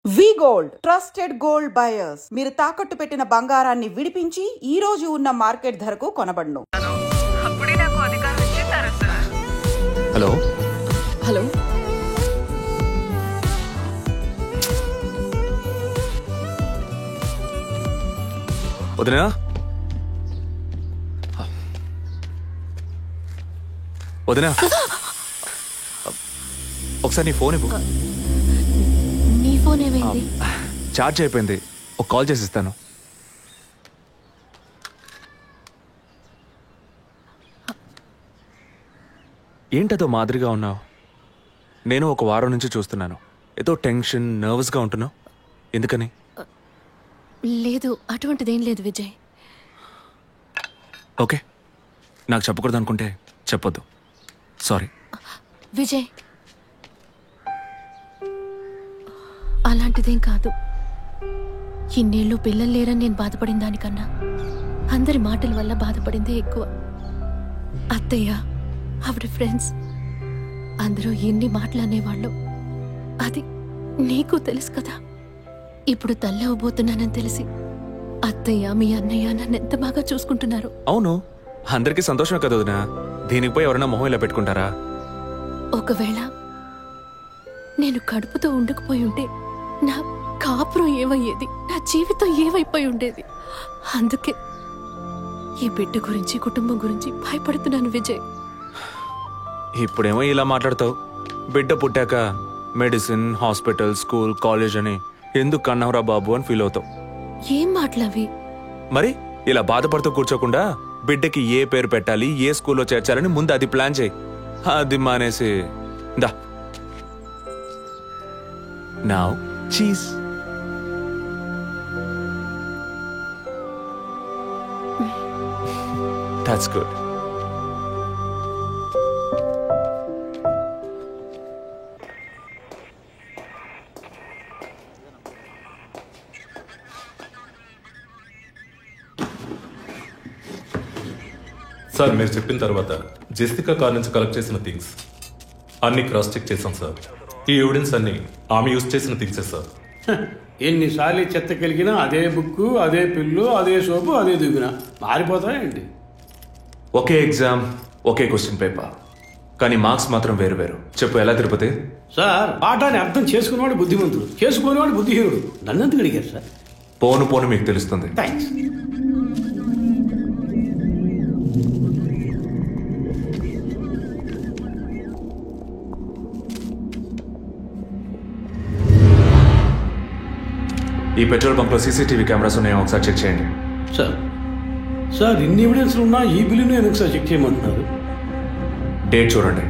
V-Gold trusted gold buyers. మీరు తాకట్టు పెట్టిన బంగారాన్ని విడిపించి ఈ రోజు ఉన్న మార్కెట్ ధరకు కొనబడును. హలో హలో, వదినా, వదినా, ఒకసారి నీ ఫోన్ ఇవ్వు. నీ ఫోన్ ఏమైంది? ఛార్జ్ అయిపోయింది, ఒక కాల్ చేసి ఇస్తాను. ఏంటదో మాదిరిగా ఉన్నావు? నేను ఒక వారం నుంచి చూస్తున్నాను, ఏదో టెన్షన్, నర్వస్గా ఉంటున్నావు. ఎందుకని? లేదు, అటువంటిదేం లేదు విజయ్. ఓకే, నాకు చెప్పకూడదు అనుకుంటే చెప్పొద్దు, సారీ. విజయ్, అలాంటిదేం కాదు. ఇన్నేళ్ళు పిల్లలు లేరని నేను బాధపడిన దానికన్నా అందరి మాటల వల్ల బాధపడిందే ఎక్కువ. అత్తయ్య, ఆవిడ ఫ్రెండ్స్ అందరూ ఎన్ని మాటలు అనేవాళ్ళు, అది నీకు తెలుసు కదా. ఇప్పుడు తల్లవబోతున్నానని తెలిసి అత్తయ్య, మీ అన్నయ్య నన్ను ఎంత బాగా చూసుకుంటున్నారు. అవును, అందరికీ సంతోషమే కదా వదినా. దీనికి పోయి ఎవరైనా మొహం ఇలా పెట్టుకుంటారా? ఒకవేళ నేను కడుపుతో ఉండకపోయి ఉంటే నా కాపురం ఏమయ్యేది, నా జీవితం ఏమైపోయి ఉండేది. అందుకే ఈ బిడ్డ గురించి, కుటుంబం గురించి భయపడుతున్నాను విజయ్. ఇప్పుడేమో ఇలా మాట్లాడతావు. బిడ్డ పుట్టాక మెడిసిన్, హాస్పిటల్, స్కూల్, కాలేజ్ అని ఎందుకు కన్నావురా బాబు అని ఫీల్ అవుతావు. ఏం మాటలవి? మరి ఇలా బాధపడుతూ కూర్చోకుండా బిడ్డకి ఏ పేరు పెట్టాలి, ఏ స్కూల్లో చేర్చాలని ముందు అది ప్లాన్ చేయి. అది మానేసి దా నౌ చీజ్. That's good. సార్, మీరు చెప్పిన తర్వాత జెసికా కార్ నుంచి కలెక్ట్ చేసిన థింగ్స్ అన్ని క్రాస్ చెక్ చేశాం సార్. ఈ ఎవిడెన్స్ అన్ని ఆమె యూజ్ చేసిన థింగ్సే సార్. ఎన్నిసార్లు చెత్త కలిగినా అదే బుక్కు, అదే పిల్లు, అదే సోపు, అదే దువ్వినా మారిపోతాయండి. ఒకే ఎగ్జామ్, ఒకే క్వశ్చన్ పేపర్, కానీ మార్క్స్ మాత్రం వేరు వేరు. చెప్పు, ఎలా తిరుపతి? సార్, పాఠాన్ని అర్థం చేసుకునేవాడు బుద్ధిమంతుడు, చేసుకునేవాడు బుద్ధిహీనుడు. నన్నెందుకు అడిగారు సార్? పోను పోను మీకు తెలుస్తుంది. థ్యాంక్స్. ఈ పెట్రోల్ బంక్ లో సీసీటీవీ కెమెరాస్ ఉన్నాయో ఒకసారి చెక్ చేయండి. సార్, సార్, ఇన్ని ఎవిడెన్స్ ఉన్నా ఈ బిల్లును ఎందుకు సార్ చెక్ చేయమంటున్నారు? డేట్ చూడండి.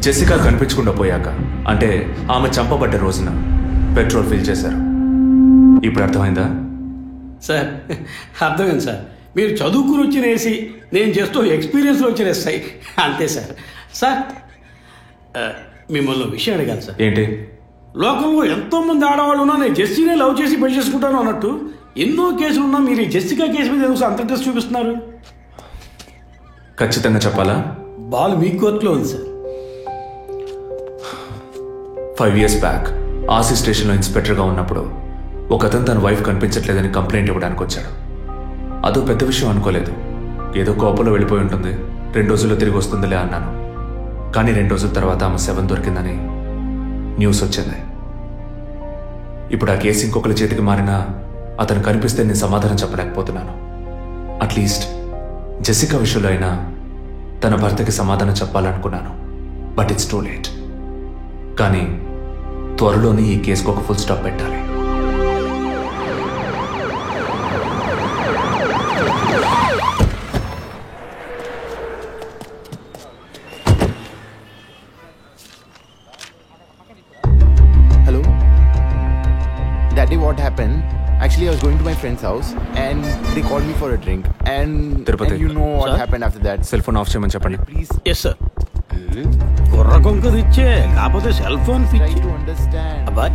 జెసికా కనిపించకుండా పోయాక, అంటే ఆమె చంపబడ్డ రోజున పెట్రోల్ ఫిల్ చేశారు. ఇప్పుడు అర్థమైందా? సార్, అర్థమైంది సార్. మీరు చదువుకుని వచ్చిన ఏసీ, నేను జస్ట్ ఎక్స్పీరియన్స్లో వచ్చిన ఎస్ఐ, అంతే సార్. సార్, మిమ్మల్ని విషయం అడిగాను సార్. ఏంటి? లోకంలో ఎంతో మంది ఆడవాళ్ళు ఉన్నా నేను జెస్సీనే లవ్ చేసి పెళ్లి చేసుకుంటాను అన్నట్టు ఎన్నో కేసులు ఉన్నా మీరు ఈ జెస్సికా కేసు మీద ఎందుకు అంత ఇంట్రెస్ట్ చూపిస్తున్నారు? ఖచ్చితంగా చెప్పాలా? బాల్ మీ కోర్టులో ఉంది సార్. 5 years బ్యాక్ ఆర్సీ స్టేషన్లో ఇన్స్పెక్టర్గా ఉన్నప్పుడు ఒక అతను తన వైఫ్ కనిపించట్లేదని కంప్లైంట్ ఇవ్వడానికి వచ్చాడు. అదో పెద్ద విషయం అనుకోలేదు. ఏదో కోపంలో వెళ్ళిపోయి ఉంటుంది, 2 రోజుల్లో తిరిగి వస్తుందిలే అన్నాను. కానీ 2 రోజుల తర్వాత ఆమె శవం దొరికిందని న్యూస్ వచ్చింది. ఇప్పుడు ఆ కేసు ఇంకొకరి చేతికి మారినా అతను కనిపిస్తే నేను సమాధానం చెప్పలేకపోతున్నాను. అట్లీస్ట్ జెసికా విషయంలో అయినా తన భర్తకి సమాధానం చెప్పాలనుకున్నాను. But it's too late. కానీ త్వరలోనే ఈ కేసుకు ఒక ఫుల్ స్టాప్ పెట్టాలి. What happened? Actually, I was going to my friend's house and they called me for a drink. And you know what happened after that. Cell phone off చేయమని చెప్పండి please. yes sir. కుర్ర కొంకది ఇచ్చే కాకపోతే cell phone పిచ్చి. అబ్బా,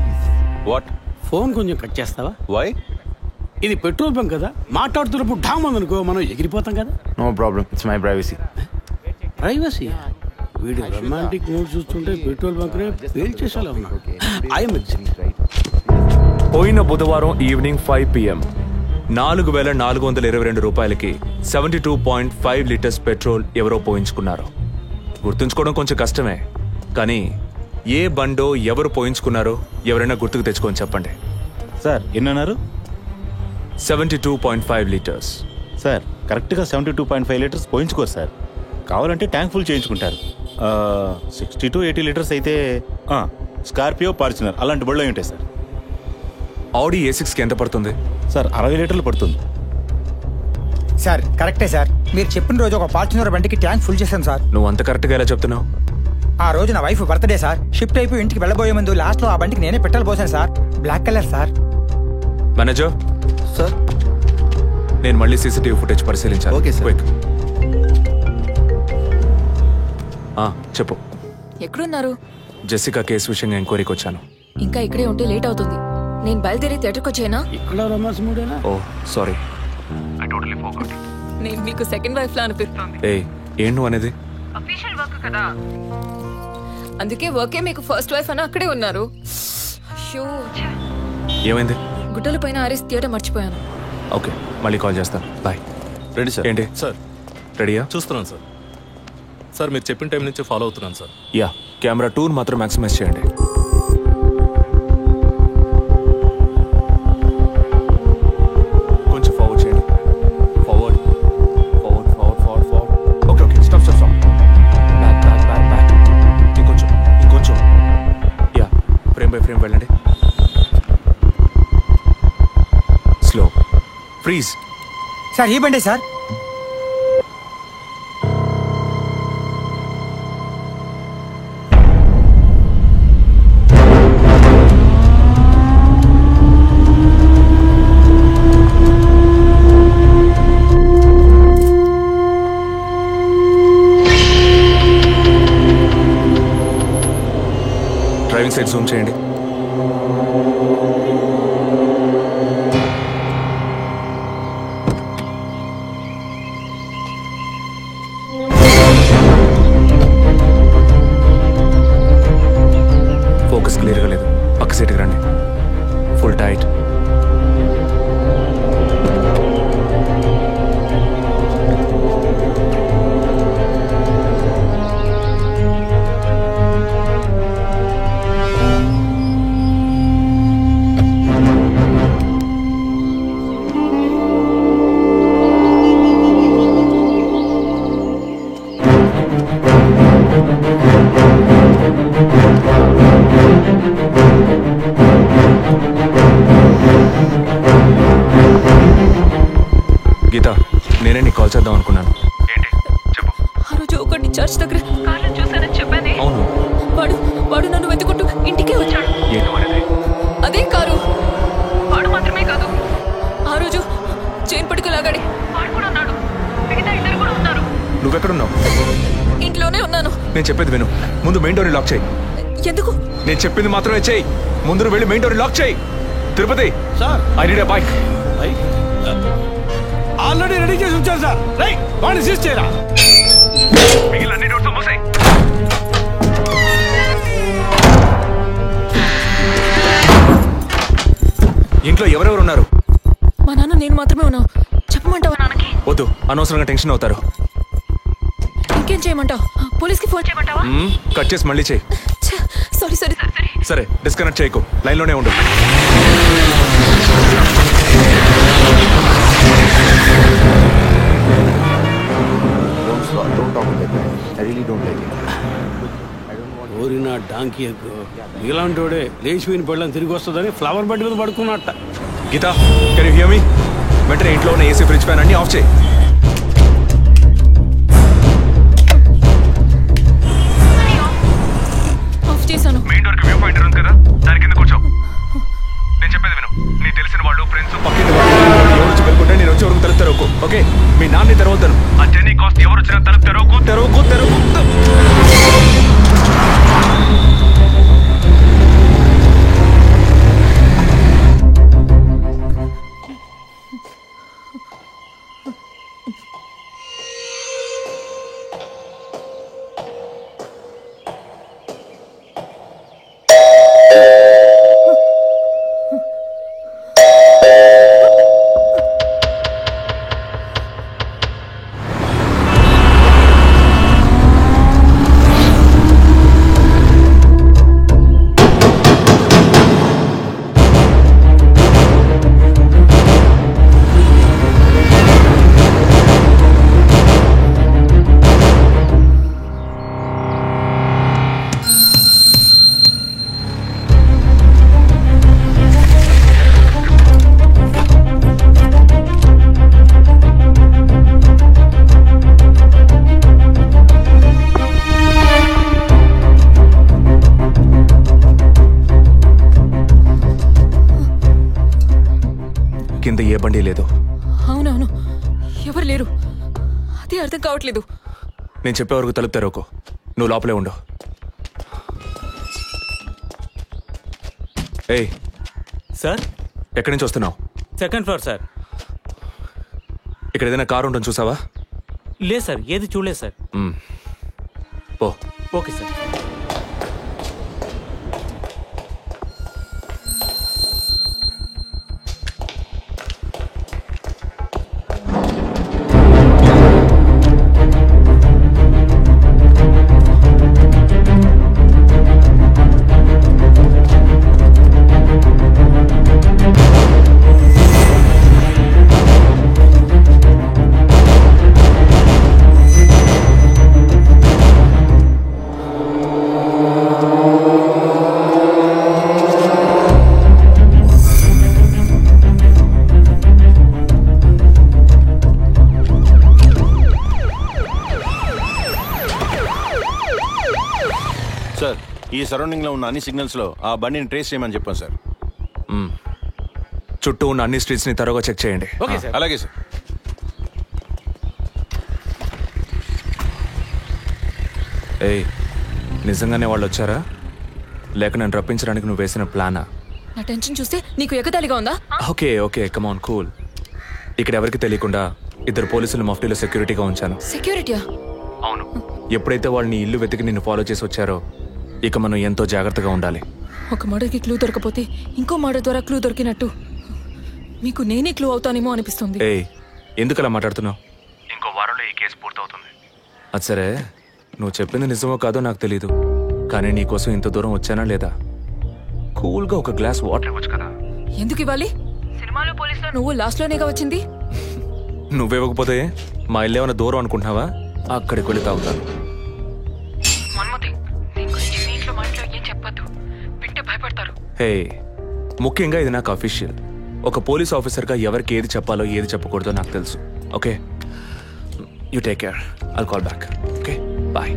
what? Phone కొంచెం cut చేస్తావా? Why? ఇది పెట్రోల్ బంక్ కదా, మాట్లాడుతున్నప్పుడు ఢామ్ అనుకో మనం ఎగిరిపోతాం కదా. No problem. It's my privacy. Privacy? వీడి రొమాంటిక్ మూడ్ చూస్తుంటే పెట్రోల్ బంక్నే ఫెయిల్ చేసేలా ఉన్నాడు. పోయిన బుధవారం ఈవినింగ్ 5 PM 4,422 రూపాయలకి 72.5 లీటర్స్ పెట్రోల్ ఎవరో పోయించుకున్నారు. గుర్తుంచుకోవడం కొంచెం కష్టమే, కానీ ఏ బండో ఎవరు పోయించుకున్నారో ఎవరైనా గుర్తుకు తెచ్చుకొని చెప్పండి. సార్ ఎన్నన్నారు? 72.5 లీటర్స్. సార్ కరెక్ట్గా 72.5 లీటర్స్ పోయించుకోరు సార్. కావాలంటే ట్యాంక్ ఫుల్ చేయించుకుంటారు. 60 to 80 లీటర్స్ అయితే స్కార్పియో, ఫార్చునర్ అలాంటి బళ్ళు ఉంటాయి సార్. ఆడి A6కి ఎంత పడుతుంది? సార్ 60 లీటర్లు పడుతుంది. సార్ కరెక్టే సార్. మీరు చెప్పిన రోజు ఒక ఫార్చునర్ బండికి ట్యాంక్ ఫుల్ చేశాను సార్. నువ్వు అంత కరెక్ట్గా ఎలా చెప్తున్నావు? ఆ రోజు నా వైఫ్ బర్త్డే సార్. షిఫ్ట్ అయిపోయి ఇంటికి వెళ్ళబోయే ముందు లాస్ట్లో ఆ బండికి నేనే పెట్రోల్ పోసాను sir. Black colour sir. Manager sir, నేను మళ్ళీ సీసీటీవీ ఫుటేజ్ పరిశీలించాను. Okay sir. క్విక్. చెప్పు. ఎక్కడున్నారు? జెసికా కేసు విషయంగా ఎంక్వైరీకి వచ్చాను. ఇంకా ఇక్కడే ఉంటే లేట్ అవుతుంది. నేను బయలుదేరి థియేటర్కి వచ్చేనా? ఇక్కడ రొమాన్స్ మూడేనా? ఓ సారీ. నేను మీకు సెకండ్ వైఫ్ లా అనిపిస్తుంది. ఏం నువ్వు అనేది? అఫీషియల్ వర్క్ కదా, అందుకే వర్కే మీకు ఫస్ట్ వైఫ్ అని అక్కడే ఉన్నారు. అయ్యో, ఏమైంది? గుడ్డల పైన ఆరేసి థియేటర్ మర్చిపోయాను. ఓకే, మళ్ళీ కాల్ చేస్తాను. బాయ్. Ready sir. ఏంటి సార్ రెడీయా? చూస్తున్నాను సార్. సార్ మీరు చెప్పిన టైం నుంచి ఫాలో అవుతున్నాను సార్. యా, కెమెరా 2 మాత్రం మ్యాక్సిమైజ్ చేయండి. కొంచెం ఫార్వర్డ్ చేయండి. Forward forward forward forward forward. Okay okay, stop stop stop. Back back back back. ఇంకొంచెం ఇంకొంచెం. యా, ఫ్రేమ్ బై ఫ్రేమ్ వెళ్ళండి. స్లో. ఫ్రీజ్. సార్ ఈ బండే సార్. డ్రైవింగ్ సైడ్ జూమ్ చేయండి. ఫోకస్ క్లియర్గా లేదు. పక్క సీట్కి రండి. Full tight. గీత, నేనే నీకు కాల్ చేద్దాం అనుకున్నాను. ఏంటి చెప్పు. ఆ రోజు ఒకటి చర్చ్ దగ్గర కార్లో చూసానని చెప్పానే. అవును. వాడు నన్ను వెతుకుంటూ ఇంటికే వచ్చాడు. ఏంటి అనేది? అదే కారు. వాడు మాత్రమే కాదు, ఆ రోజు చైన్ పట్టుకు లాగాడి వాడు కూడా ఉన్నాడు. మిగతా ఇద్దరు కూడా ఉన్నారు. నువ్వెక్కడున్నావు? ఇంట్లోనే ఉన్నాను. నేను చెప్పేది విను. ముందు మెయిన్ డోర్ లాక్ చేయి. ఎందుకు? నేను చెప్పింది మాత్రమే చేయి. ముందు నువ్వు వెళ్ళి మెయిన్ డోర్ లాక్ చేయి. Tirupati sir I need a bike. Already ready చేసి ఉంచాను సార్. రైట్, వాడిని సీజ్ చేయరా. మిగిలిన అన్ని డోర్స్ మూసేయ్. ఇంట్లో ఎవరెవరు ఉన్నారు? మా నాన్న నేను మాత్రమే ఉన్నావు. చెప్పమంటావా నాన్నకి? వద్దు, అనవసరంగా టెన్షన్ అవుతారు. ఇంకేం చేయమంటావు? పోలీస్కి ఫోన్ చేయమంటావా? కట్ చేసి మళ్ళీ చేయి. సారీ సరే సరే సరే, డిస్కనెక్ట్ చేయకు. లైన్లోనే ఉండు. Don't talk like that. I really don't like it. ఓరిన డాంకీ ఎక్కువ ఇలాంటోడే లేచిపోయిన పళ్ళని తిరిగి వస్తుందని ఫ్లవర్ బండి మీద పడుకున్నట్ట. Geetha, can you hear me? వెంటనే ఇంట్లో ఉన్న ఏసీ, ఫ్రిడ్జ్, ఫ్యాన్ అన్ని ఆఫ్ చేయి. ఆఫ్ చేశాను. మెయిన్ డోర్ కి వ్యూ పాయింటర్ ఉంది కదా, దాని కింద కూర్చో. నేను చెప్పేది విను. నీ తెలిసిన వాళ్ళు, ఫ్రెండ్స్, పక్కింటి వాళ్ళు ఎవరు వచ్చి పెట్టుకుంటే నేను వచ్చే వరకు తలుపు తెరవకు. ఓకే, మీ నాన్ని తెరవద్దాను. ఆ జర్నీ కాస్ట్ ఎవరు వచ్చినా తలుపు తెరవకు తెరవకు తెరవకు. కింద ఏ బండి లేదు. అవునవును, ఎవరు లేరు. అదే అర్థం కావట్లేదు. నేను చెప్పే వరకు తలుపు తెరవకు. నువ్వు లోపలే ఉండు. ఏయ్ సార్, ఎక్కడి నుంచి వస్తున్నావు? Second floor sir. ఇక్కడ ఏదైనా కారు ఉంటుంది చూసావా? లేదు సార్, ఏది చూడలేదు సార్. పో. Okay sir. సార్, ఈ సరౌండింగ్ లో ఉన్న అన్ని సిగ్నల్స్ లో ఆ బండిని ట్రేస్ చేయమని చెప్పాను సార్. చుట్టూ ఉన్న అన్ని స్ట్రీట్స్ ని త్వరగా చెక్ చేయండి. Okay sir. అలాగే సార్. ఏయ్, నిజంగానే వాళ్ళు వచ్చారా లేక నన్ను రప్పించడానికి నువ్వు వేసిన ప్లానా? నా టెన్షన్ చూస్తే నీకు ఎగతాళిగా ఉందా? ఓకే ఓకే, కమాన్ కూల్. ఇక్కడ ఎవరికి తెలియకుండా 2 పోలీసులు మఫ్టీలో సెక్యూరిటీగా ఉంచాను. సెక్యూరిటీయా? అవును. ఎప్పుడైతే వాళ్ళని ఇల్లు వెతికి నిన్ను ఫాలో చేసి వచ్చారో ఇక మనం ఎంతో జాగ్రత్తగా ఉండాలి. ఒక మర్డర్కి క్లూ దొరకపోతే ఇంకో మర్డర్ ద్వారా క్లూ దొరికినట్టు మీకు నేనే క్లూ అవుతానేమో అనిపిస్తుంది. ఏయ్, ఎందుకు అలా మాట్లాడుతున్నావు? ఇంకో వారంలో ఈ కేసు పూర్తవుతుంది. అది సరే, నువ్వు చెప్పింది నిజమో కాదో నాకు తెలీదు, కానీ నీకోసం ఇంత దూరం వచ్చానా లేదా? కూల్గా ఒక గ్లాస్ వాటర్ ఇవ్వచ్చు కదా. ఎందుకు ఇవ్వాలి? సినిమాలో పోలీసులో నువ్వు లాస్ట్ లోనేగా వచ్చింది. నువ్వివ్వకపోతే మా ఇల్లు ఏమైనా దూరం అనుకుంటున్నావా? అక్కడికి వెళ్ళి తాగుతాను. హే, ముఖ్యంగా ఇది నాకు అఫీషియల్. ఒక పోలీస్ ఆఫీసర్గా ఎవరికి ఏది చెప్పాలో ఏది చెప్పకూడదో నాకు తెలుసు. Okay, you take care. I'll call back. Okay, bye.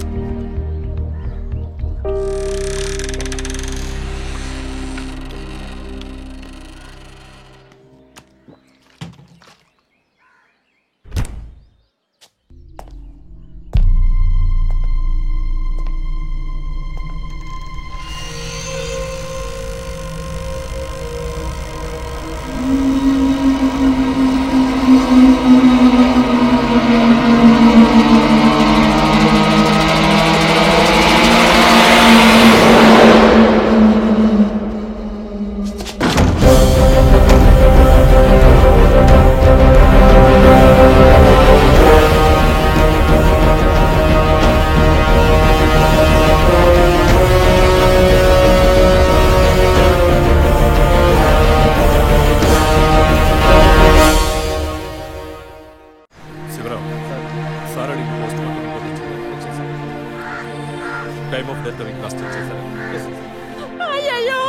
అయ్యో,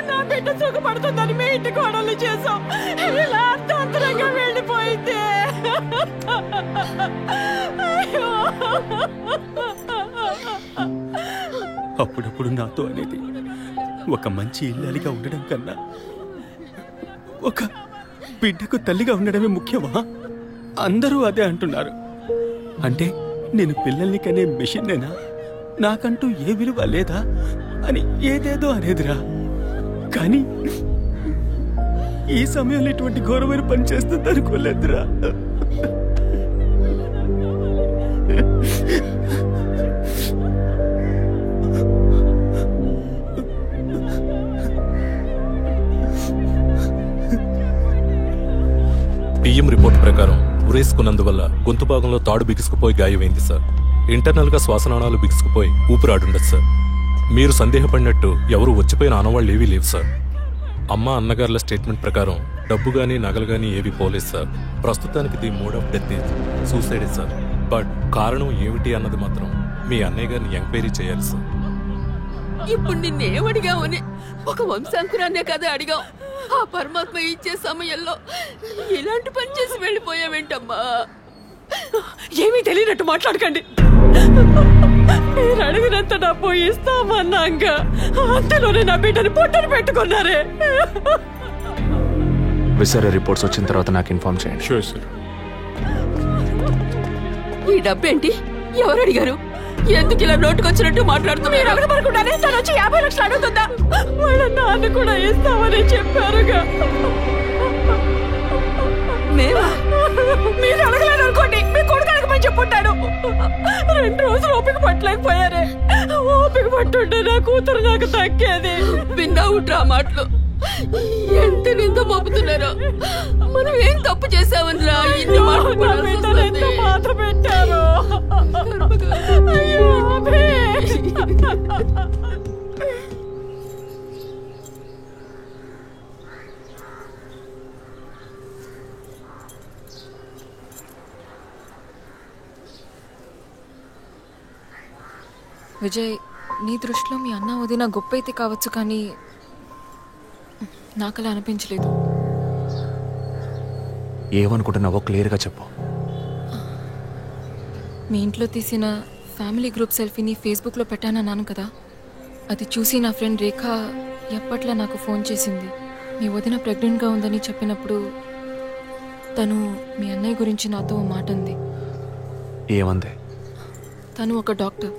నా బిడ్డ సుఖపడుతుందని మీ ఇంటి కోడలు చేసాం. ఇలా అర్థంతరంగా వెళ్ళిపోయింది. అప్పుడప్పుడు నాతో అనేది ఒక మంచి ఇల్లాలిగా ఉండడం కన్నా ఒక బిడ్డకు తల్లిగా ఉండడమే ముఖ్యమా? అందరూ అదే అంటున్నారు. అంటే నేను పిల్లల్ని కనే మెషిన్నేనా? నాకంటూ ఏ విలువ లేదా అని ఏదేదో అనేదిరా. కానీ ఈ సమయంలో ఇటువంటి ఘోరమైన పని చేస్తుంది అనుకోలేదురా. పిఎం రిపోర్ట్ ప్రకారం ఉరేసుకున్నందువల్ల గొంతు భాగంలో తాడు బిగుసుకుపోయి గాయమైంది సార్. ఇంటర్నల్ గా శ్వాసనాళాలు బిగుసుకుపోయి ఊపిరాడుండదు సార్. మీరు సందేహపడినట్టు ఎవరు వచ్చిపోయిన ఆనవాళ్ళు ఏవీ లేవు సార్. అమ్మ అన్నగారుల స్టేట్మెంట్ ప్రకారం డబ్బు గానీ నగలు గానీ ఏవి పోలేదు సార్. ప్రస్తుతానికి ది మోడ్ ఆఫ్ డెత్ సూసైడే సార్. బట్ కారణం ఏమిటి అన్నది మాత్రం మీ అన్నయ్య గారిని ఎంక్వైరీ చేయాలి సార్. ఇప్పుడు నిన్నేమడిగావని ఒక వంశాంకురాన్నే కదా అడిగావు. ఆ పరమాత్మ ఇచ్చే సమయంలో ఇలాంటి పని చేసి వెళ్ళిపోయావేంటమ్మా? ఏమీ తెలియనట్టు మాట్లాడకండి. మీరు అడిగినంత డబ్బు ఇస్తామన్నాగా అంతలోనే నా బిడ్డని పొట్టను పెట్టుకున్నారే. విసర రిపోర్ట్స్ వచ్చిన తర్వాత నాకు ఇన్ఫార్మ్ చేయండి. Sure sir. ఈ డబ్బేంటి? ఎవరు అడిగారు? ఎందుకు ఇలా నోటుకొచ్చినట్టు మాట్లాడుతూ మీరు అడగబడకుండానే తను వచ్చి 50 లక్షలు అడుగుతుందా? వాళ్ళ నాన్న కూడా ఇస్తామని చెప్పారుగా. మేమా? మీరు అడగలేదు అనుకోండి, మీ కొడుకు అడగమని చెప్పుంటాడు. 2 రోజులు ఓపిక పట్టలేకపోయారే. ఓపిక పట్టుంటే నా కూతురు నాకు తగ్గేది. విన్నావు డ్రా మాటలు ఎంత నింద మోపుతున్నారో. మనం ఏం తప్పు చేసామని రా ఇన్ని మాటలు ఎంత బాధ పెట్టారు. అయ్యో విజయ్, నీ దృష్టిలో మీ అన్న వదిన గొప్ప అయితే కావచ్చు, కానీ నాకు అలా అనిపించలేదు. ఏమనుకుంటున్నావో క్లియర్గా చెప్పు. మీ ఇంట్లో తీసిన ఫ్యామిలీ గ్రూప్ సెల్ఫీని ఫేస్బుక్లో పెట్టానన్నాను కదా, అది చూసి నా ఫ్రెండ్ రేఖ ఎప్పట్లా నాకు ఫోన్ చేసింది. మీ వదిన ప్రెగ్నెంట్గా ఉందని చెప్పినప్పుడు తను మీ అన్నయ్య గురించి నాతో ఓ మాట అంది. ఏమంది? తను ఒక డాక్టర్.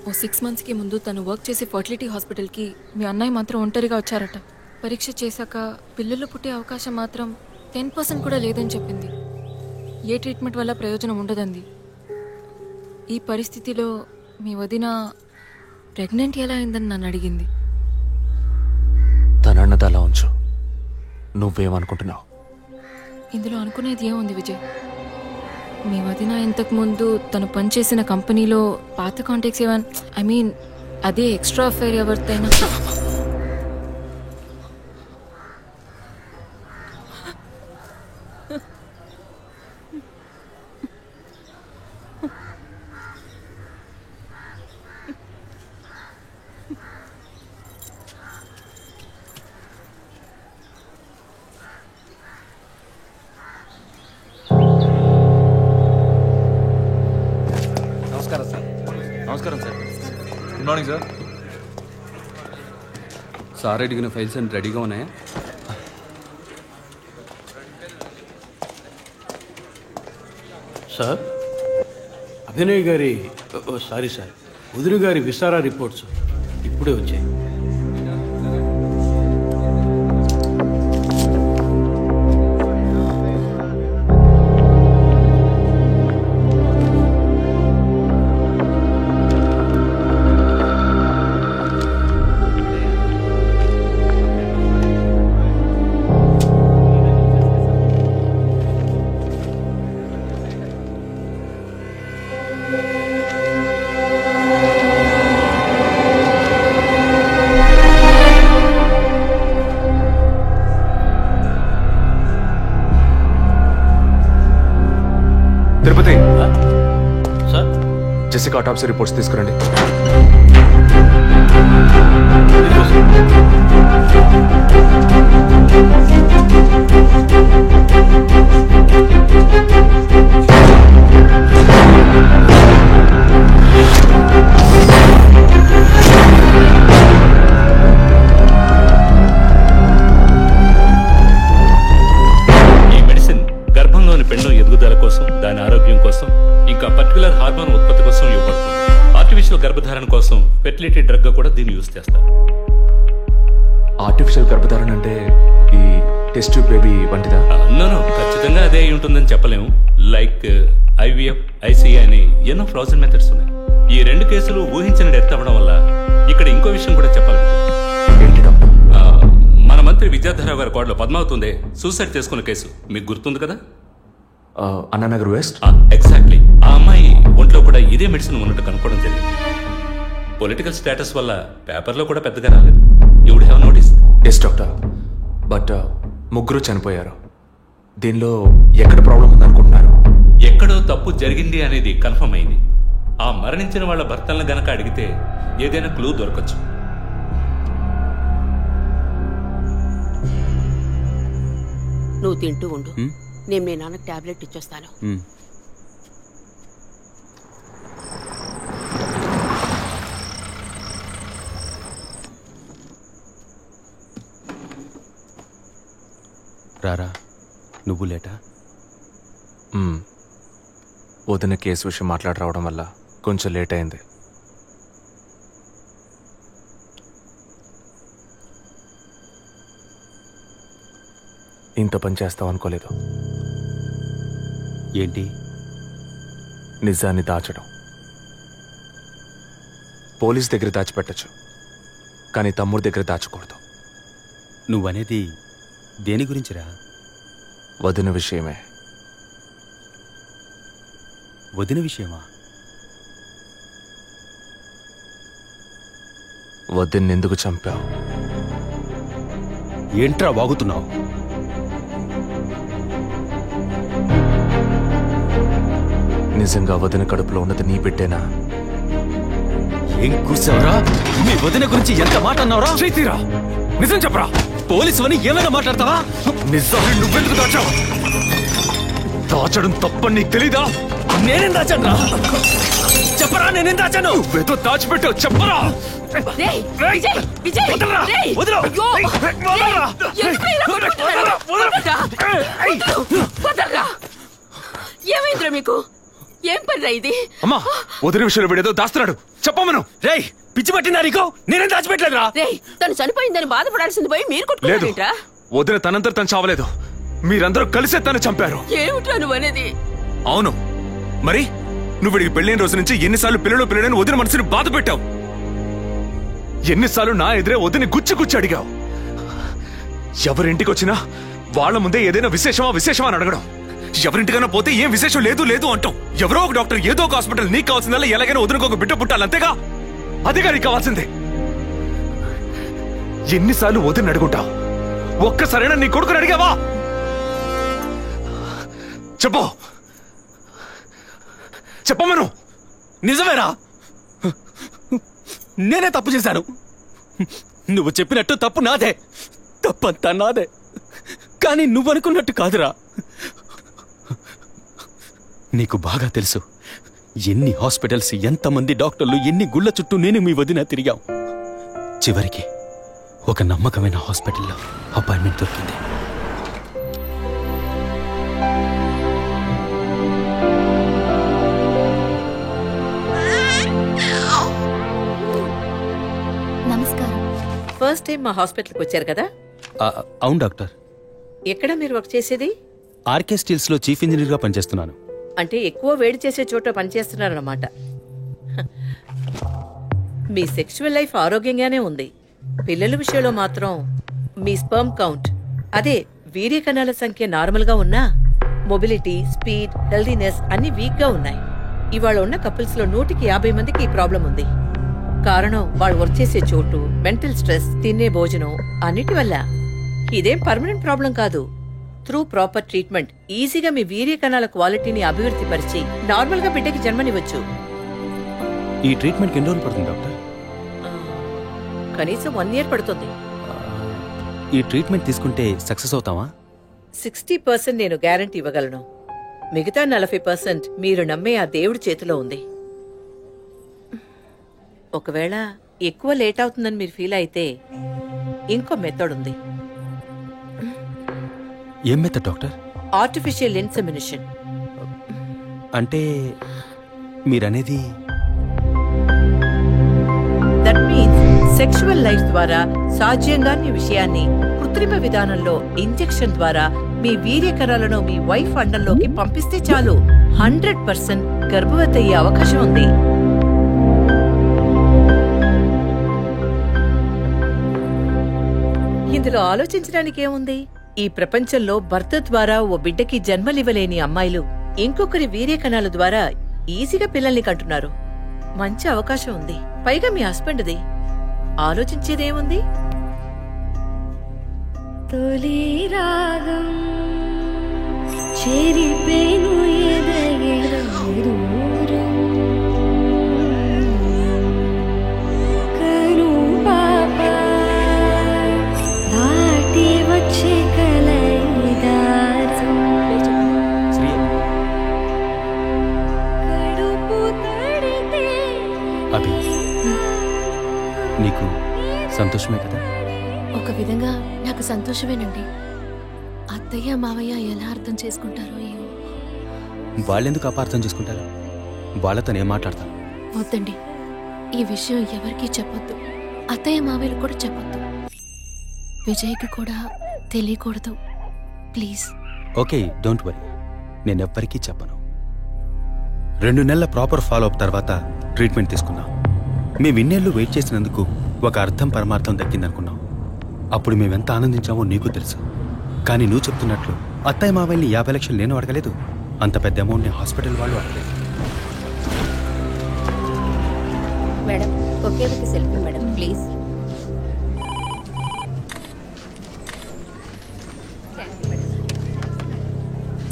ఓ 6 monthsకి ముందు తను వర్క్ చేసే ఫర్టిలిటీ హాస్పిటల్కి మీ అన్నయ్య మాత్రం ఒంటరిగా వచ్చారట. పరీక్ష చేశాక పిల్లలు పుట్టే అవకాశం మాత్రం 10% కూడా లేదని చెప్పింది. ఏ ట్రీట్మెంట్ వల్ల ప్రయోజనం ఉండదంది. ఈ పరిస్థితిలో మీ వదిన ప్రెగ్నెంట్ ఎలా అయిందని నన్ను అడిగింది. తనన్నది అలా ఉంచు. నువ్వేమనుకుంటున్నావు? ఇందులో అనుకునేది ఏముంది విజయ్? మీ వదిన ఇంతకుముందు తను పనిచేసిన కంపెనీలో పాత కాంటాక్ట్స్ ఏమైనా, అదే ఎక్స్ట్రా అఫైర్ ఎవరితైనా నమస్కారం sir. Good morning sir. Sir అడిగిన ఫైల్స్ అన్ని రెడీగా ఉన్నాయా? సార్, అభినయ్ గారి సారీ సార్, వదిన గారి విసారా రిపోర్ట్స్ ఇప్పుడే వచ్చాయి. తిరుపతి సార్, జెసికా ఆటాప్సీ రిపోర్ట్స్ తీసుకురండి. ఎదుగుదల కోసం, దాని ఆరోగ్యం కోసం, ఇంకా పర్టికులర్ హార్మోన్ ఉత్పత్తి కోసం ఇవ్వబడుతుంది. ఆర్టిఫిషియల్ గర్భధారణ కోసం ఫెర్టిలిటీ డ్రగ్ గా కూడా దీన్ని యూజ్ చేస్తారు. ఆర్టిఫిషియల్ గర్భధారణ అంటే ఈ టెస్ట్ ట్యూబ్ బేబీ వంటిదా? నో, ఖచ్చితంగా అదే అయి ఉంటుందని చెప్పలేము. లైక్ IVF, ICI అని ఎన్నో ఫ్రోజన్ మెథడ్స్ ఉన్నాయి. ఈ 2 కేసులు ఊహించిన డెత్ అవ్వడం వల్ల ఇక్కడ ఇంకో విషయం కూడా చెప్పాలి. మన మంత్రి విద్యాధరరావు గారి కోడలు పద్మావతి సూసైడ్ చేసుకున్న కేసు మీకు గుర్తుంది కదా? అన్నానగర్ వెస్ట్. ఎగ్జాక్ట్లీ. ఆ అమ్మాయి ఒంట్లో కూడా ఇదే మెడిసిన్ ఉన్నట్టు కనుక్కోవడం జరిగింది. పొలిటికల్ స్టేటస్ వల్ల పేపర్లో కూడా పెద్దగా రాలేదు. You would have notice. Yes doctor, but ముగ్గురు చనిపోయారు. దీనిలో ఎక్కడ ప్రాబ్లం ఉందనుకుంటున్నారు? ఎక్కడో తప్పు జరిగింది అనేది కన్ఫర్మ్ అయింది. ఆ మరణించిన వాళ్ళ భర్తలను గనక అడిగితే ఏదైనా క్లూ దొరకచ్చు. నువ్వు తింటూ ఉండు, నేను మీ నాన్నకు టాబ్లెట్ ఇచ్చొస్తాను. రారా నువ్వు లేటా? వదిన కేసు విషయం మాట్లాడరావడం వల్ల కొంచెం లేట్ అయింది. ఇంత పని చేస్తావు అనుకోలేదు. ఏంటి? నిజాన్ని దాచడం. పోలీస్ దగ్గర దాచిపెట్టచ్చు, కానీ తమ్ముడి దగ్గర దాచకూడదు. నువ్వనేది దేని గురించిరా? వదిన విషయమే. వదిన విషయమా? వదిన్నెందుకు చంపావు? ఏంట్రా వాగుతున్నావు? నిజంగా వదిన కడుపులో ఉన్నది నీ బిడ్డేనా? ఏం కూర్చావరా? మీ వదిన గురించి ఎంత మాట అన్నావురా? చేతిరా, నిజం చెప్పరా. పోలీసు అని ఏమైనా మాట్లాడతావా? నిజాన్ని నువ్వెందుకు దాచావు? దాచడం తప్పని నీకు తెలీదా? నేనేం దాచాను రా? చెప్పరా, నేనేం దాచాను? నువ్వేదో దాచిపెట్టావు, చెప్పరా. ఏమైందిరా మీకు? ఏం పనిరా ఇది? అమ్మా, వదిన విషయంలో వీడేదో దాస్తున్నాడు, చెప్పమను. రేయ్, పిచ్చి పట్టిందా నీకు? నేనేం దాచిపెట్టలేదురా. రేయ్, తను చనిపోయిందని బాధపడాల్సింది పోయి మీరు లేదు, కొట్టుకుంటారేంట్రా? వదిన తనంతా తను చావలేదు. మీరందరూ కలిసే తను చంపారు. ఏమిట్రా నువ్వు అనేది? అవును, మరి నువ్వు వీడికి పెళ్ళైన రోజు నుంచి ఎన్నిసార్లు పిల్లలని వదిన మనసుని బాధ పెట్టావు? ఎన్నిసార్లు నా ఎదురే వదిని గుచ్చి అడిగావు? ఎవరింటికి వచ్చినా వాళ్ళ ముందే ఏదైనా విశేషమా అని అడగడం. ఎవరింటికైనా పోతే ఏం విశేషం లేదు అంటాం. ఎవరో ఒక డాక్టర్, ఏదో ఒక హాస్పిటల్, నీకు కావాల్సిందల్లా ఎలాగైనా వదినకు ఒక బిడ్డ పుట్టాలి, అంతేగా? అదేగా నీకు కావాల్సిందే. ఎన్నిసార్లు వదిన అడుగుంటావు? ఒక్కసారైనా నీ కొడుకుని అడిగావా? చెప్పమను. నిజమేరా, నేనే తప్పు చేశాను. నువ్వు చెప్పినట్టు తప్పు నాదే, తప్పంతా నాదే. కానీ నువ్వనుకున్నట్టు కాదురా. నీకు బాగా తెలుసు ఎన్ని హాస్పిటల్స్, ఎంతమంది డాక్టర్లు, ఎన్ని గుళ్ళ చుట్టూ నేను మీ వదిన తిరిగాం. చివరికి ఒక నమ్మకమైన హాస్పిటల్లో అపాయింట్మెంట్ దొరికింది. నమస్కారం. ఫస్ట్ టైం మా హాస్పిటల్కి వచ్చారు కదా? అవును డాక్టర్. ఎక్కడ మీరు వర్క్ చేసేది? ఆర్కే స్టీల్స్ లో చీఫ్ ఇంజనీర్ గా పనిచేస్తున్నాను. అంటే ఎక్కువ వేడి చేసే చోట పనిచేస్తున్నారన్నమాట. మీ సెక్షువల్ లైఫ్ ఆరోగ్యంగానే ఉంది. పిల్లల విషయంలో మాత్రం మీ స్పర్మ్ కౌంట్, అదే వీర్య కణాల సంఖ్య నార్మల్ గా ఉన్నా మొబిలిటీ, స్పీడ్, హెల్దీనెస్ అన్ని వీక్ గా ఉన్నాయి. ఇవాళ ఉన్న కపుల్స్ లో 100కి 50 మందికి ఈ ప్రాబ్లం ఉంది. కారణం వాళ్ళు వర్క్ చేసే చోటు, మెంటల్ స్ట్రెస్, తినే భోజనం అన్నిటి వల్ల. ఇదేం పర్మనెంట్ ప్రాబ్లం కాదు. త్రూ ప్రాపర్ ట్రీట్మెంట్ ఈజీగా మీ వీర్య కణాల క్వాలిటీని అభివృద్ధి పరిచి నార్మల్ గా బిడ్డకి జన్మనివ్వచ్చు. ఈ ట్రీట్మెంట్ ఎన్ని రోజులు పడుతుంది డాక్టర్? కనీసం 1 year పడుతుంది. ఈ ట్రీట్మెంట్ తీసుకుంటే సక్సెస్ అవుతావా? 60% నేను గ్యారంటీ ఇవ్వగలను. మిగతా 40% మీరు నమ్మే ఆ దేవుడి చేతిలో ఉంది. ఒకవేళ ఎక్కువ లేట్ అవుతుందని మీరు ఫీల్ అయితే ఇంకో మెథడ్ ఉంది. ఏం మెథడ్ డాక్టర్? Artificial insemination. అంటే మీరనేది? దట్ మీన్స్ సెక్షువల్ లైఫ్ ద్వారా సాధ్యంగాని విషయాన్ని కృత్రిమ విధానంలో ఇంజెక్షన్ ద్వారా మీ వీర్య కణాలను మీ వైఫ్ అండంలోకి పంపిస్తే చాలు 100% గర్భవతి అయ్యే అవకాశం ఉంది. ఇందులో ఆలోచించడానికి ఏముంది? ఈ ప్రపంచంలో భర్త ద్వారా ఓ బిడ్డకి జన్మలివ్వలేని అమ్మాయిలు ఇంకొకరి వీర్య కణాల ద్వారా ఈజీగా పిల్లల్ని కంటున్నారు. మంచి అవకాశం ఉంది. పైగా మీ హస్బెండ్ది. ఆలోచించేదేముంది? తొలి రాగం చెరిపేను ఎదగెదూరం కను పాప దాటి వచ్చే కలయిదారం కడుపు తడితే. అభి, నీకు సంతోషమే కదా? ఒక విధంగా నాకు సంతోషమేనండి. అత్తయ్య మావయ్య ఎలా అర్థం చేసుకుంటారో ఏమో. వాళ్ళెందుకు అపార్థం చేసుకుంటారు? వాళ్ళతో నేను మాట్లాడతాను. వద్దండి, ఈ విషయం ఎవరికీ చెప్పొద్దు. అత్తయ్య మావయ్యలు కూడా చెప్పొద్దు. విజయ్కి కూడా తెలియకూడదు, ప్లీజ్. ఓకే, డోంట్ వరీ, నేను ఎవ్వరికీ చెప్పను. 2 నెలల ప్రాపర్ ఫాలో అప్ తర్వాత ట్రీట్మెంట్ తీసుకున్నాం. మేము ఇన్నేళ్ళు వెయిట్ చేసినందుకు ఒక అర్థం పరమార్థం దక్కిందనుకున్నాం. అప్పుడు మేమెంత ఆనందించామో నీకు తెలుసు. కానీ నువ్వు చెప్తున్నట్లు అత్తయ్య మావయ్యని 50 లక్షలు నేను అడగలేదు, అంత పెద్ద అమౌంట్ని హాస్పిటల్ వాళ్ళు అడగలేదు. మేడం, ఒకే ఒక సెల్ఫీ మేడం, ప్లీజ్.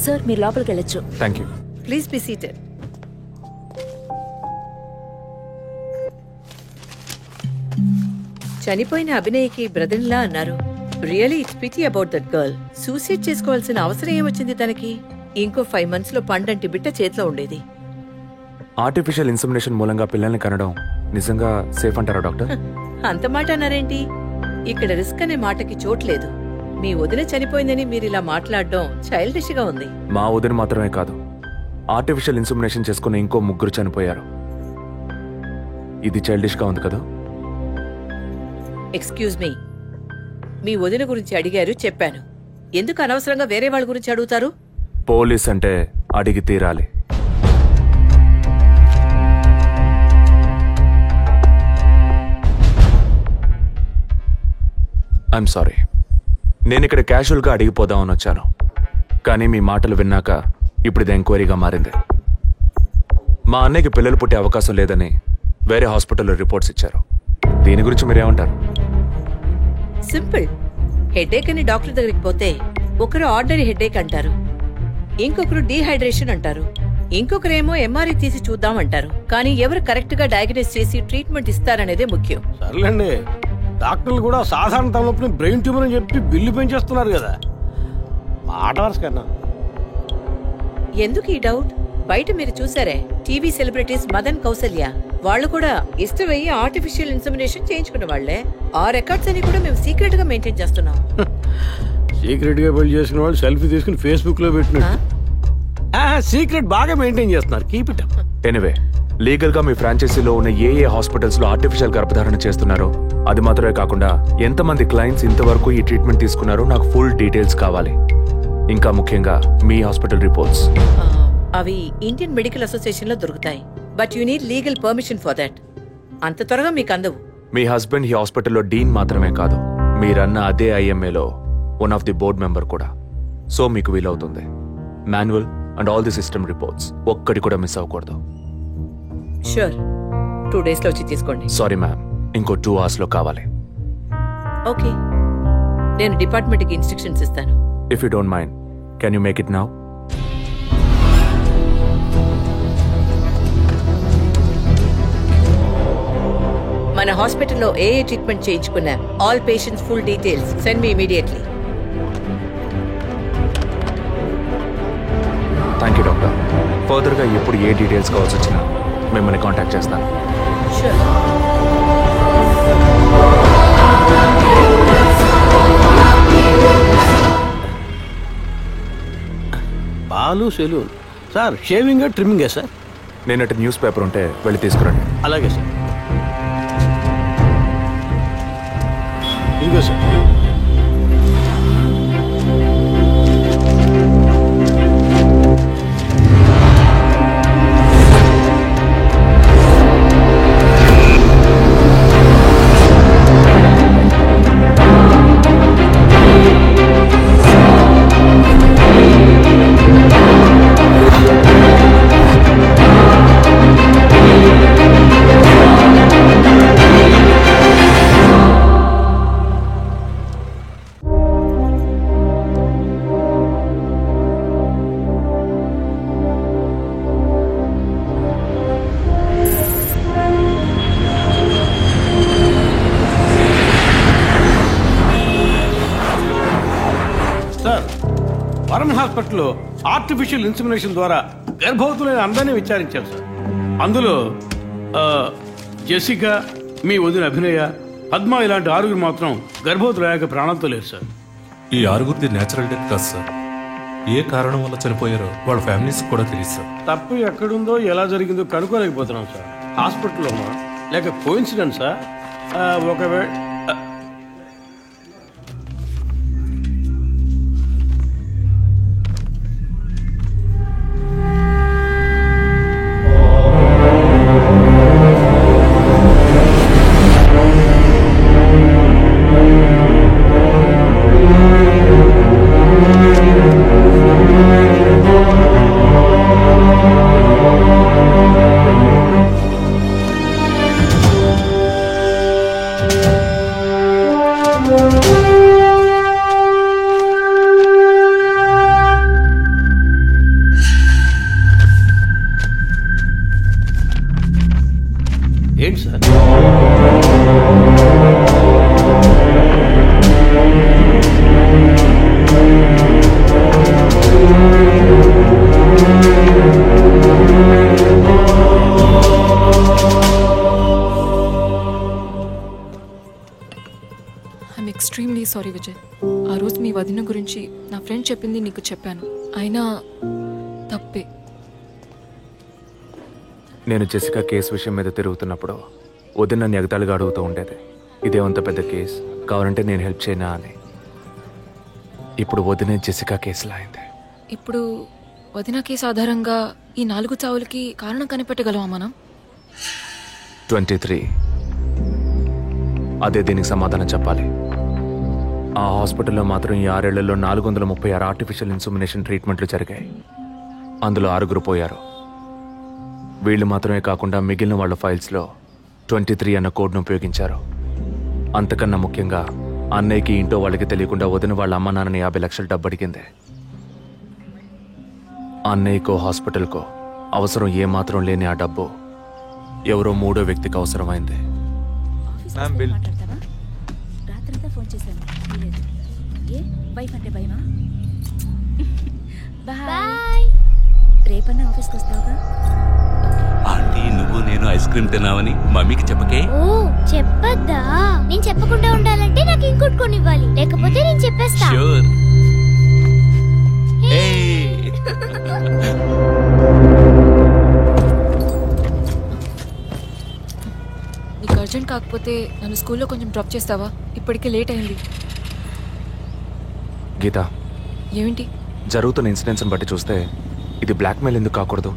సార్, మీరు లోపలికి వెళ్ళొచ్చు. Thank you. Please be seated. చనిపోయిన అభినయ్కి బ్రదర్లా అన్నారు. Really it's pity about that girl. Suicide చేసుకోవాల్సిన అవసరం ఏమొచ్చింది తనకి? ఇంకో 5 months లో పండంటి బిడ్డ చేతిలో ఉండేది. ఆర్టిఫిషియల్ ఇన్సెమినేషన్ మూలంగా పిల్లల్ని కనడం నిజంగా సేఫ్ అంటారా డాక్టర్? అంత మాట అన్నారేంటి? ఇక్కడ రిస్క్ అనే మాటకి చోట్లేదు. మీ వదిన చనిపోయిందని మీరు ఇలా మాట్లాడడం చైల్డిష్ గా ఉంది. మా వదిన మాత్రమే కాదు, ఆర్టిఫిషియల్ ఇన్సెమినేషన్ చేసుకున్న ఇంకో 3 చనిపోయారు. ఇది చైల్డిష్ గా ఉంది కదా? ఎక్స్క్యూజ్ మీ, మీ వదిన గురించి అడిగారు, చెప్పాను. ఎందుకు అనవసరంగా వేరే వాళ్ళ గురించి అడుగుతారు? పోలీస్ అంటే అడిగి తీరాలి. ఐఎమ్ సారీ, నేను ఇక్కడ క్యాజువల్గా అడిగిపోదామని వచ్చాను. కానీ మీ మాటలు విన్నాక ఇప్పుడు ఇది ఎంక్వైరీగా మారింది. మా అన్నయ్యకి పిల్లలు పుట్టే అవకాశం లేదని వేరే హాస్పిటల్లో రిపోర్ట్స్ ఇచ్చారు. దీని గురించి మీరేమంటారు? సింపుల్. హెడేక్ అని డాక్టర్ దగ్గరికి పోతే ఒకరు ఆర్డినరీ హెడేక్ అంటారు, ఇంకొకరు డీహైడ్రేషన్ అంటారు, ఇంకొకరేమో ఎంఆర్ఐ తీసి చూద్దాం అంటారు. కానీ ఎవరు కరెక్ట్ గా డయాగ్నోస్ చేసి ట్రీట్మెంట్ ఇస్తారనేదే ముఖ్యం. సర్లేండి, డాక్టర్లు కూడా సాధారణ తలనొప్పిని బ్రెయిన్ ట్యూమర్ అని చెప్పి బిల్లు పెంచేస్తున్నారు కదా. మాట వరుస కన్నా ఎందుకు ఈ డౌట్? బయట మీరు చూసారే, టీవీ సెలబ్రిటీస్ మదన్ కౌసల్య వాళ్ళు కూడా ఇష్టమయ్యి ఆర్టిఫిషియల్ ఇన్సెమినేషన్ చేయించుకున్న వాళ్లే. ఆ రికార్డ్స్ అని కూడా మేము సీక్రెట్ గా మెయింటైన్ చేస్తున్నాం. సీక్రెట్ గా పెళ్లి చేసుకున్న వాళ్ళు సెల్ఫీ తీసుకుని ఫేస్బుక్ లో పెట్టినట్టు సీక్రెట్ బాగా మెయింటైన్ చేస్తున్నారు. Keep it up. Anyway, legal గా మీ ఫ్రాంచైజీలో ఉన్న ఏ హాస్పిటల్స్ లో ఆర్టిఫిషియల్ గర్భధారణ చేస్తున్నారో అది మాత్రమే కాకుండా ఎంతమంది క్లయింట్స్ ఇంతవరకు ఈ ట్రీట్మెంట్ తీసుకున్నారో నాకు ఫుల్ డీటెయిల్స్ కావాలి. ఇంకా ముఖ్యంగా మీ హాస్పిటల్ రిపోర్ట్స్. అవి ఇండియన్ మెడికల్ అసోసియేషన్ లో దొరుకుతాయి, but you need legal permission for that. అంత త్వరగా మీకు అందవు. మీ హస్బెండ్ ఈ హాస్పిటల్లో డీన్ మాత్రమే కాదు, మీరన్న అదే ఐఎంఏలో one of the board member కూడా. సో మీకు వీలవుతుంది. Manual and all the system reports ఒక్కటి కూడా మిస్ అవ్వకూడదు. షూర్, 2 days లో వచ్చి తీసుకోండి. సారీ మ్యామ్, ఇంకో 2 hours లో కావాలి. ఓకే, నేను డిపార్ట్మెంట్ కి ఇన్స్ట్రక్షన్స్ ఇస్తాను. If you don't mind, can you make it now? మన హాస్పిటల్లో ఏ ట్రీట్మెంట్ చేయించుకున్నా all patients full details send me immediately. Thank you doctor. ఫర్దర్గా ఎప్పుడు ఏ డీటెయిల్స్ కావాల్సి వచ్చినా మిమ్మల్ని కాంటాక్ట్ చేస్తాను. Sure. Balu saloon sir, shaving trimming sir? నేనటి న్యూస్ పేపర్ ఉంటే వెళ్ళి తీసుకురండి. అలాగే సార్. ఇదిగో సార్. హాస్పిటల్లో ఆర్టిఫిషియల్ ఇన్సెమినేషన్ ద్వారా గర్భవతులైన అందరినీ విచారించారు సార్. అందులో జెసికా, మీ వదిన అభినయ, పద్మ ఇలాంటి 6 మాత్రం గర్భవతులయ్యాక ప్రాణంతో లేరు సార్. ఈ 6గురిది న్యాచురల్ డెత్ కాదు సార్. ఏ కారణం వల్ల చనిపోయారో వాళ్ళ ఫ్యామిలీస్ కూడా తెలియదు సార్. తప్పు ఎక్కడుందో ఎలా జరిగిందో కనుక్కోలేకపోతున్నాం సార్. హాస్పిటల్లోనా లేక కోఇన్సిడెన్సా? ఒకవేళ ఏంటి sir? I'm extremely sorry Vijay. ఆ రోజు మీ వదిన గురించి నా ఫ్రెండ్ చెప్పింది నీకు చెప్పాను. అయినా తప్పే. నేను జెసికా కేసు విషయం మీద తిరుగుతున్నప్పుడు వదిన నన్ను ఎగతాళిగా అడుగుతూ ఉండేది, ఇదేమంత పెద్ద కేసు, కావాలంటే నేను హెల్ప్ చేయనా అని. ఇప్పుడు వదిన జెసికా కేసులా అయింది. ఇప్పుడు వదిన కేసు ఆధారంగా ఈ 4 చావులకి కారణం కనిపెట్టగలమా మనం? 23. అదే దీనికి సమాధానం చెప్పాలి. ఆ హాస్పిటల్లో మాత్రం ఈ 6 ఏళ్లలో 436 ఆర్టిఫిషియల్ ఇన్సుమినేషన్ ట్రీట్మెంట్లు జరిగాయి. అందులో 6గురు పోయారు. వీళ్ళు మాత్రమే కాకుండా మిగిలిన వాళ్ళ ఫైల్స్లో 23 అన్న కోడ్ను ఉపయోగించారు. అంతకన్నా ముఖ్యంగా అన్నయ్యకి ఇంటో వాళ్ళకి తెలియకుండా వదిన వాళ్ళ అమ్మ నాన్నని 50 లక్షలు డబ్బు అడిగింది. అన్నయ్యకో హాస్పిటల్కో అవసరం ఏమాత్రం లేని ఆ డబ్బు ఎవరో 3వ వ్యక్తికి అవసరమైంది. రాత్రంతా ఫోన్ చేశాను. ఏ వైఫ్ అంటే భయమా? బాయ్. రేపన్నా ఆఫీస్కి వస్తావుగా? ఆంటీ, నువ్వు నేను ఐస్ క్రీమ్ తిన్నావని మమ్మీకి చెప్పకే. ఓ చెప్పద్దా? నేను చెప్పకుండా ఉండాలంటే నాకు ఇంకోటి కొనివ్వాలి, లేకపోతే నేను చెప్పేస్తా. ష్యూర్. నీకు అర్జెంట్ కాకపోతే నన్ను స్కూల్లో కొంచెం డ్రాప్ చేస్తావా? ఇప్పటికే లేట్ అయింది. గీత, ఏమిటి? జరుగుతున్న ఇన్సిడెంట్స్ని బట్టి చూస్తే ఇది బ్లాక్మెయిల్ ఎందుకు కాకూడదు?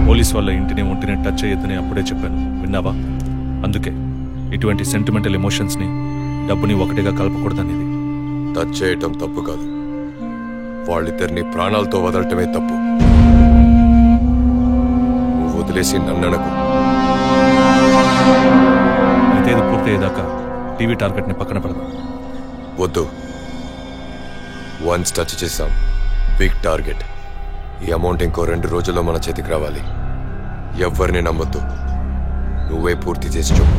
పోలీస్ వాళ్ళ ఇంటిని ఒంటిని టచ్ చేయొద్దని అప్పుడే చెప్పాను, విన్నావా? అందుకే ఇటువంటి సెంటిమెంటల్ ఎమోషన్స్ని డబ్బుని ఒకటిగా కలపకూడదనేది. టచ్ చేయటం తప్పు కాదు, వాళ్ళిద్దరిని ప్రాణాలతో వదలటమే తప్పు. నువ్వు వదిలేసి నన్ననకు. అయితే ఇది పూర్తయ్యేదాకా టీవీ టార్గెట్ని పక్కన పెడదాం. వద్దు, వన్స్ టచ్ చేసాం, బిగ్ టార్గెట్. ఈ అమౌంట్ ఇంకో 2 రోజుల్లో మన చేతికి రావాలి. ఎవ్వరిని నమ్మొద్దు, నువ్వే పూర్తి చేసి చూపు.